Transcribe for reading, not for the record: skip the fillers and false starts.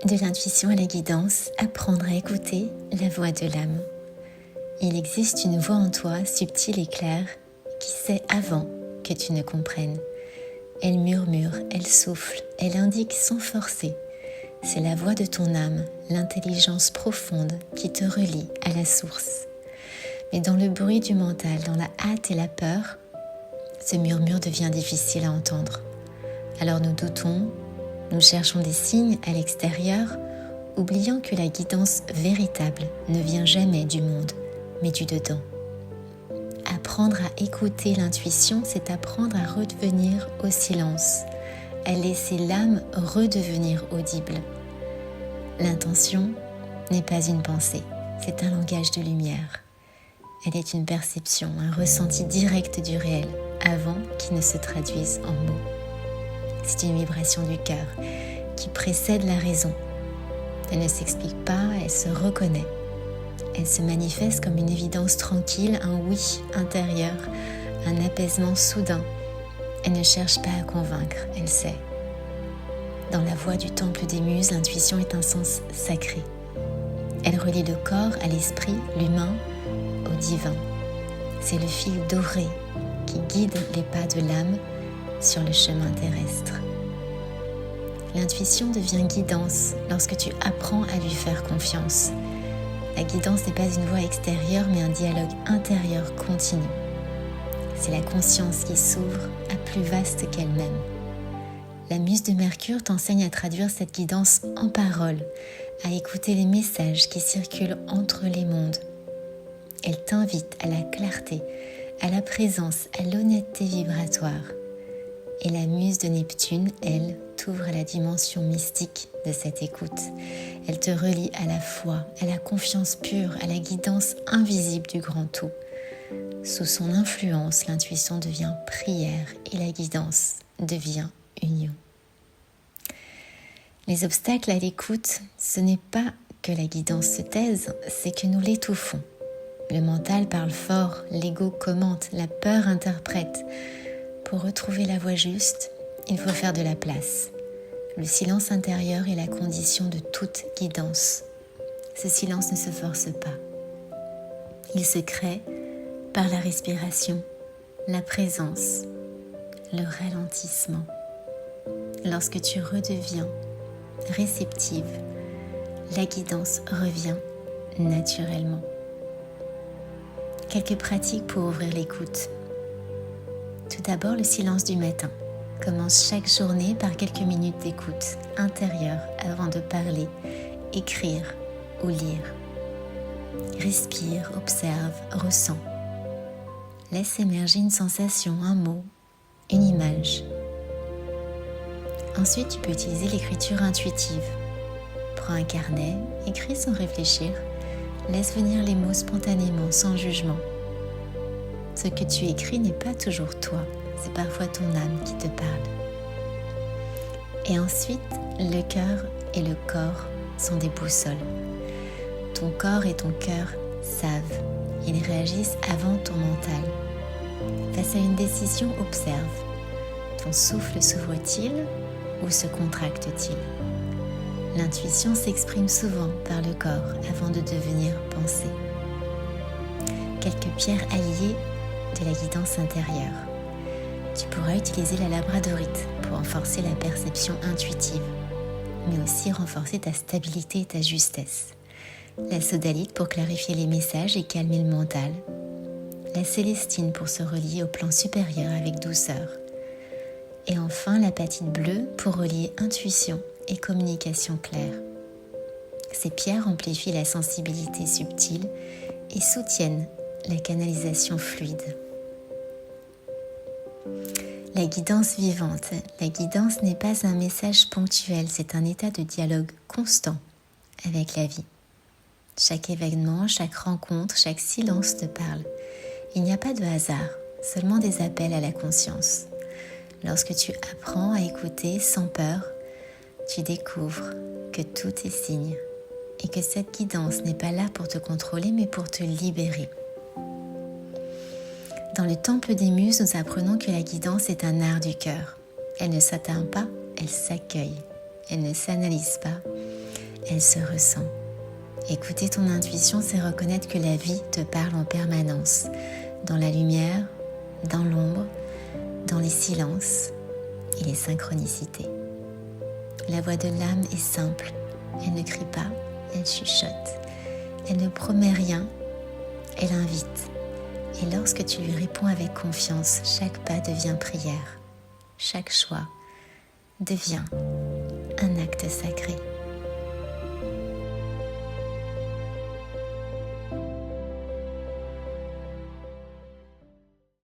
De l'intuition à la guidance, apprendre à écouter la voix de l'âme. Il existe une voix en toi, subtile et claire, qui sait avant que tu ne comprennes. Elle murmure, elle souffle, elle indique sans forcer. C'est la voix de ton âme, l'intelligence profonde qui te relie à la source. Mais dans le bruit du mental, dans la hâte et la peur, ce murmure devient difficile à entendre. Alors nous doutons, nous cherchons des signes à l'extérieur, oubliant que la guidance véritable ne vient jamais du monde, mais du dedans. Apprendre à écouter l'intuition, c'est apprendre à redevenir au silence, à laisser l'âme redevenir audible. L'intention n'est pas une pensée, c'est un langage de lumière. Elle est une perception, un ressenti direct du réel, avant qu'il ne se traduise en mots. C'est une vibration du cœur qui précède la raison. Elle ne s'explique pas, elle se reconnaît. Elle se manifeste comme une évidence tranquille, un oui intérieur, un apaisement soudain. Elle ne cherche pas à convaincre, elle sait. Dans la voie du temple des muses, l'intuition est un sens sacré. Elle relie le corps à l'esprit, l'humain au divin. C'est le fil doré qui guide les pas de l'âme sur le chemin terrestre. L'intuition devient guidance lorsque tu apprends à lui faire confiance. La guidance n'est pas une voie extérieure mais un dialogue intérieur continu. C'est la conscience qui s'ouvre à plus vaste qu'elle-même. La muse de Mercure t'enseigne à traduire cette guidance en paroles, à écouter les messages qui circulent entre les mondes. Elle t'invite à la clarté, à la présence, à l'honnêteté vibratoire. Et la muse de Neptune, elle, t'ouvre à la dimension mystique de cette écoute. Elle te relie à la foi, à la confiance pure, à la guidance invisible du grand tout. Sous son influence, l'intuition devient prière et la guidance devient union. Les obstacles à l'écoute, ce n'est pas que la guidance se taise, c'est que nous l'étouffons. Le mental parle fort, l'ego commente, la peur interprète. Pour retrouver la voie juste, il faut faire de la place. Le silence intérieur est la condition de toute guidance. Ce silence ne se force pas. Il se crée par la respiration, la présence, le ralentissement. Lorsque tu redeviens réceptive, la guidance revient naturellement. Quelques pratiques pour ouvrir l'écoute. Tout d'abord, le silence du matin. Commence chaque journée par quelques minutes d'écoute intérieure avant de parler, écrire ou lire. Respire, observe, ressens. Laisse émerger une sensation, un mot, une image. Ensuite, tu peux utiliser l'écriture intuitive. Prends un carnet, écris sans réfléchir. Laisse venir les mots spontanément, sans jugement. Ce que tu écris n'est pas toujours toi, c'est parfois ton âme qui te parle. Et ensuite, le cœur et le corps sont des boussoles. Ton corps et ton cœur savent, ils réagissent avant ton mental. Face à une décision, observe. Ton souffle s'ouvre-t-il ou se contracte-t-il ? L'intuition s'exprime souvent par le corps avant de devenir pensée. Quelques pierres alliées de la guidance intérieure. Tu pourras utiliser la labradorite pour renforcer la perception intuitive, mais aussi renforcer ta stabilité et ta justesse. La sodalite pour clarifier les messages et calmer le mental. La célestine pour se relier au plan supérieur avec douceur. Et enfin l'apatite bleue pour relier intuition et communication claire. Ces pierres amplifient la sensibilité subtile et soutiennent la canalisation fluide. La guidance vivante. La guidance n'est pas un message ponctuel, c'est un état de dialogue constant avec la vie. Chaque événement, chaque rencontre, chaque silence te parle. Il n'y a pas de hasard, seulement des appels à la conscience. Lorsque tu apprends à écouter sans peur, tu découvres que tout est signe et que cette guidance n'est pas là pour te contrôler mais pour te libérer. Dans le temple des muses, nous apprenons que la guidance est un art du cœur. Elle ne s'atteint pas, elle s'accueille. Elle ne s'analyse pas, elle se ressent. Écouter ton intuition, c'est reconnaître que la vie te parle en permanence, dans la lumière, dans l'ombre, dans les silences et les synchronicités. La voix de l'âme est simple, elle ne crie pas, elle chuchote, elle ne promet rien, elle invite. Et lorsque tu lui réponds avec confiance, chaque pas devient prière, chaque choix devient un acte sacré.